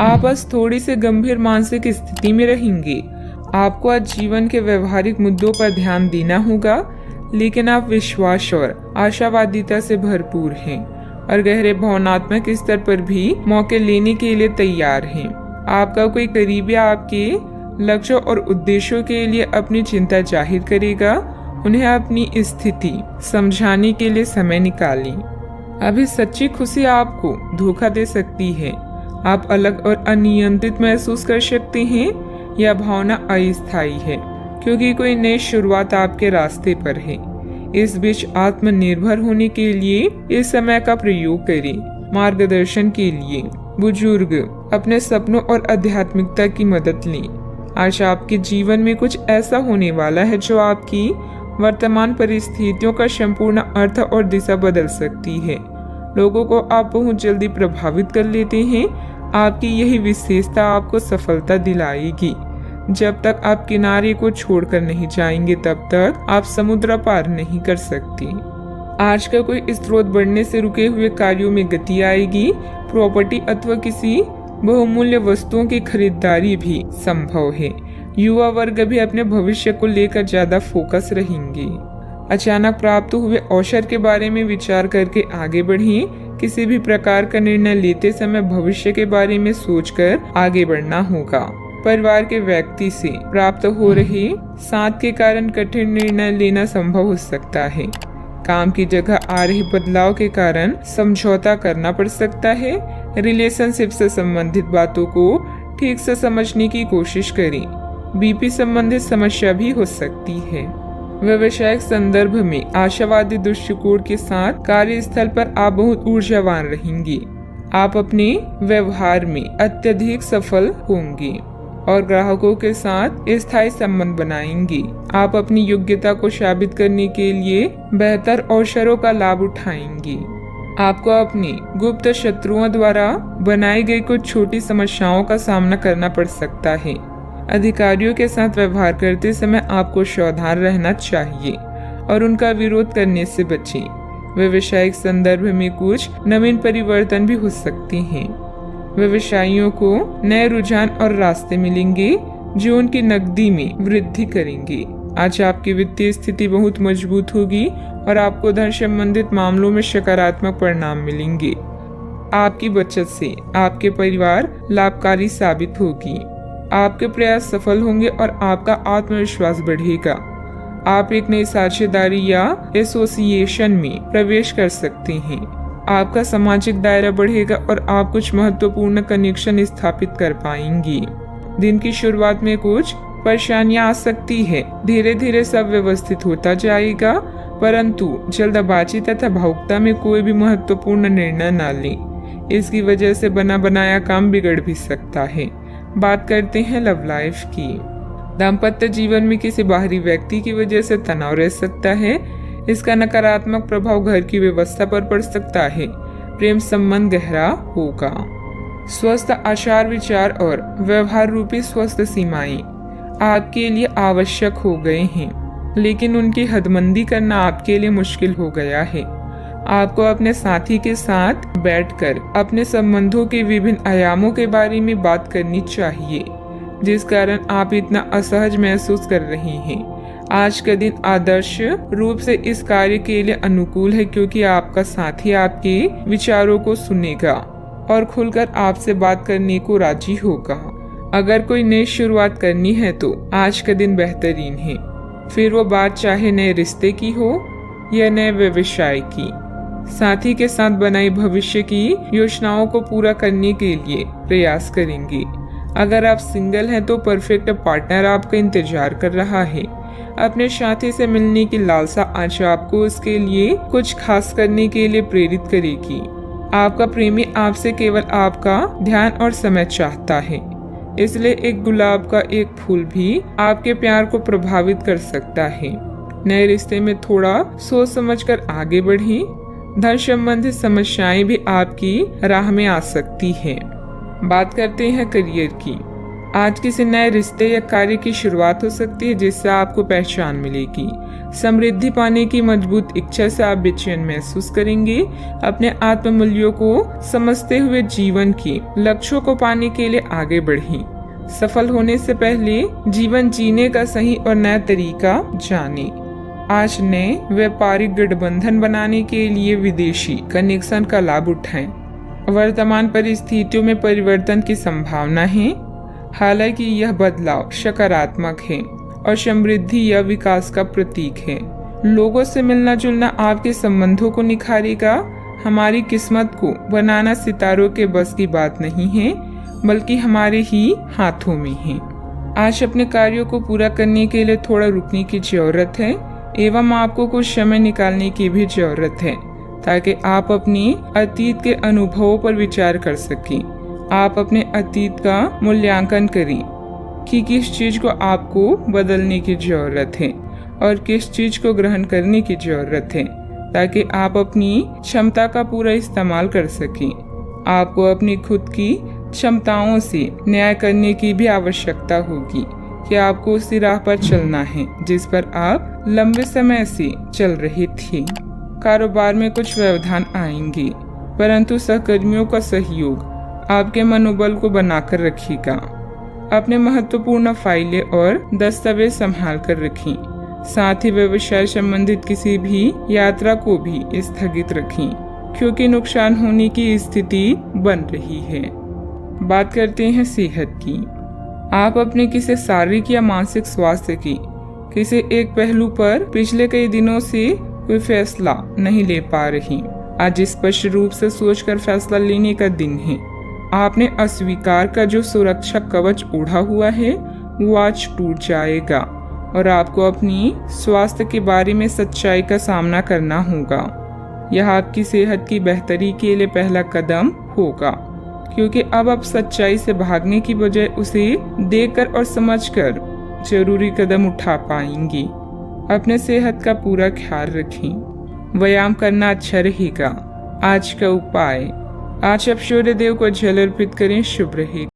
आप आज थोड़ी सी गंभीर मानसिक स्थिति में रहेंगे। आपको आज जीवन के व्यवहारिक मुद्दों पर ध्यान देना होगा, लेकिन आप विश्वास और आशावादिता से भरपूर हैं और गहरे भावनात्मक स्तर पर भी मौके लेने के लिए तैयार हैं। आपका कोई करीबी आपके लक्ष्यों और उद्देश्यों के लिए अपनी चिंता जाहिर करेगा। उन्हें अपनी स्थिति समझाने के लिए समय निकालें। अभी सच्ची खुशी आपको धोखा दे सकती है। आप अलग और अनियंत्रित महसूस कर सकते हैं। यह भावना अस्थायी है क्योंकि कोई नई शुरुआत आपके रास्ते पर है। इस बीच आत्मनिर्भर होने के लिए इस समय का प्रयोग करें। मार्गदर्शन के लिए बुजुर्ग अपने सपनों और आध्यात्मिकता की मदद लें। आज आपके जीवन में कुछ ऐसा होने वाला है जो आपकी वर्तमान परिस्थितियों का संपूर्ण अर्थ और दिशा बदल सकती है। लोगों को आप बहुत जल्दी प्रभावित कर लेते हैं। आपकी यही विशेषता आपको सफलता दिलाएगी। जब तक आप किनारे को छोड़कर नहीं जाएंगे तब तक आप समुद्र पार नहीं कर सकते। आज का कोई स्रोत बढ़ने से रुके हुए कार्यों में गति आएगी। प्रॉपर्टी अथवा किसी बहुमूल्य वस्तुओं की खरीदारी भी संभव है। युवा वर्ग भी अपने भविष्य को लेकर ज्यादा फोकस रहेंगे। अचानक प्राप्त हुए अवसर के बारे में विचार करके आगे बढ़ें। किसी भी प्रकार का निर्णय लेते समय भविष्य के बारे में सोचकर आगे बढ़ना होगा। परिवार के व्यक्ति से प्राप्त हो रहे साथ के कारण कठिन निर्णय लेना संभव हो सकता है। काम की जगह आ रहे बदलाव के कारण समझौता करना पड़ सकता है। रिलेशनशिप से संबंधित बातों को ठीक से समझने की कोशिश करें। बीपी संबंधित समस्या भी हो सकती है। व्यवसायिक संदर्भ में आशावादी दृष्टिकोण के साथ कार्यस्थल पर आप बहुत ऊर्जावान रहेंगे। आप अपने व्यवहार में अत्यधिक सफल होंगे और ग्राहकों के साथ स्थायी संबंध बनाएंगे। आप अपनी योग्यता को साबित करने के लिए बेहतर अवसरों का लाभ उठाएंगे। आपको अपने गुप्त शत्रुओं द्वारा बनाई गई कुछ छोटी समस्याओं का सामना करना पड़ सकता है। अधिकारियों के साथ व्यवहार करते समय आपको सावधान रहना चाहिए और उनका विरोध करने से बचें। व्यवसायिक संदर्भ में कुछ नवीन परिवर्तन भी हो सकते हैं। व्यवसायियों को नए रुझान और रास्ते मिलेंगे जो उनकी नकदी में वृद्धि करेंगे। आज आपकी वित्तीय स्थिति बहुत मजबूत होगी और आपको धन संबंधित मामलों में सकारात्मक परिणाम मिलेंगे। आपकी बचत से आपके परिवार लाभकारी साबित होगी। आपके प्रयास सफल होंगे और आपका आत्मविश्वास बढ़ेगा। आप एक नई साझेदारी या एसोसिएशन में प्रवेश कर सकते हैं। आपका सामाजिक दायरा बढ़ेगा और आप कुछ महत्वपूर्ण कनेक्शन स्थापित कर पाएंगे। दिन की शुरुआत में कुछ परेशानियां आ सकती है। धीरे धीरे सब व्यवस्थित होता जाएगा, परंतु जल्दबाजी तथा भावुकता में कोई भी महत्वपूर्ण निर्णय न लें। इसकी वजह से बना बनाया काम बिगड़ भी सकता है। बात करते हैं लव लाइफ की। दाम्पत्य जीवन में किसी बाहरी व्यक्ति की वजह से तनाव रह सकता है। इसका नकारात्मक प्रभाव घर की व्यवस्था पर पड़ सकता है। प्रेम संबंध गहरा होगा। स्वस्थ आचार विचार और व्यवहार रूपी स्वस्थ सीमाएं आपके लिए आवश्यक हो गए हैं, लेकिन उनकी हदबंदी करना आपके लिए मुश्किल हो गया है। आपको अपने साथी के साथ बैठकर अपने संबंधों के विभिन्न आयामों के बारे में बात करनी चाहिए, जिस कारण आप इतना असहज महसूस कर रहे हैं। आज का दिन आदर्श रूप से इस कार्य के लिए अनुकूल है क्योंकि आपका साथी आपके विचारों को सुनेगा और खुलकर आपसे बात करने को राजी होगा। अगर कोई नई शुरुआत करनी है तो आज का दिन बेहतरीन है। फिर वो बात चाहे नए रिश्ते की हो या नए व्यवसाय की। साथी के साथ बनाई भविष्य की योजनाओं को पूरा करने के लिए प्रयास करेंगे। अगर आप सिंगल हैं तो परफेक्ट पार्टनर आपका इंतजार कर रहा है। अपने साथी से मिलने की लालसा आज आपको उसके लिए कुछ खास करने के लिए प्रेरित करेगी। आपका प्रेमी आपसे केवल आपका ध्यान और समय चाहता है, इसलिए एक गुलाब का एक फूल भी आपके प्यार को प्रभावित कर सकता है। नए रिश्ते में थोड़ा सोच समझकर आगे बढ़ें। धन संबंधित समस्याएं भी आपकी राह में आ सकती हैं। बात करते हैं करियर की। आज किसी नए रिश्ते या कार्य की शुरुआत हो सकती है जिससे आपको पहचान मिलेगी। समृद्धि पाने की मजबूत इच्छा से आप बेचैन महसूस करेंगे। अपने आत्म मूल्यों को समझते हुए जीवन के लक्ष्यों को पाने के लिए आगे बढ़ें। सफल होने से पहले जीवन जीने का सही और नया तरीका जानें। आज नए व्यापारिक गठबंधन बनाने के लिए विदेशी कनेक्शन का लाभ उठाएं। वर्तमान परिस्थितियों में परिवर्तन की संभावना है, हालांकि यह बदलाव सकारात्मक है और समृद्धि या विकास का प्रतीक है। लोगों से मिलना जुलना आपके संबंधों को निखारेगा। हमारी किस्मत को बनाना सितारों के बस की बात नहीं है, बल्कि हमारे ही हाथों में है। आज अपने कार्यों को पूरा करने के लिए थोड़ा रुकने की जरूरत है एवं आपको कुछ समय निकालने की भी जरूरत है, ताकि आप अपने अतीत के अनुभवों पर विचार कर सकें। आप अपने अतीत का मूल्यांकन करें कि किस चीज को आपको बदलने की जरूरत है और किस चीज को ग्रहण करने की जरूरत है, ताकि आप अपनी क्षमता का पूरा इस्तेमाल कर सकें। आपको अपनी खुद की क्षमताओं से न्याय करने की भी आवश्यकता होगी कि आपको उसी राह पर चलना है जिस पर आप लंबे समय से चल रहे थे। कारोबार में कुछ व्यवधान आएंगे, परंतु सहकर्मियों का सहयोग आपके मनोबल को बनाकर रखेगा। अपने महत्वपूर्ण फाइलें और दस्तावेज संभाल कर रखें। साथ ही व्यवसाय संबंधित किसी भी यात्रा को भी स्थगित रखें, क्योंकि नुकसान होने की स्थिति बन रही है। बात करते हैं सेहत की। आप अपने किसी शारीरिक या मानसिक स्वास्थ्य की किसी एक पहलू पर पिछले कई दिनों से कोई फैसला नहीं ले पा रही। आज स्पष्ट रूप से सोचकर फैसला लेने का दिन है। आपने अस्वीकार का जो सुरक्षा कवच ओढ़ा हुआ है वो आज टूट जाएगा और आपको अपनी स्वास्थ्य के बारे में सच्चाई का सामना करना होगा। यह आपकी सेहत की बेहतरी के लिए पहला कदम होगा, क्योंकि अब आप सच्चाई से भागने की बजाय उसे देखकर और समझकर जरूरी कदम उठा पाएंगे। अपने सेहत का पूरा ख्याल रखें। व्यायाम करना अच्छा रहेगा। आज का उपाय, आज आप सूर्य देव को जल अर्पित करें, शुभ रहेगा।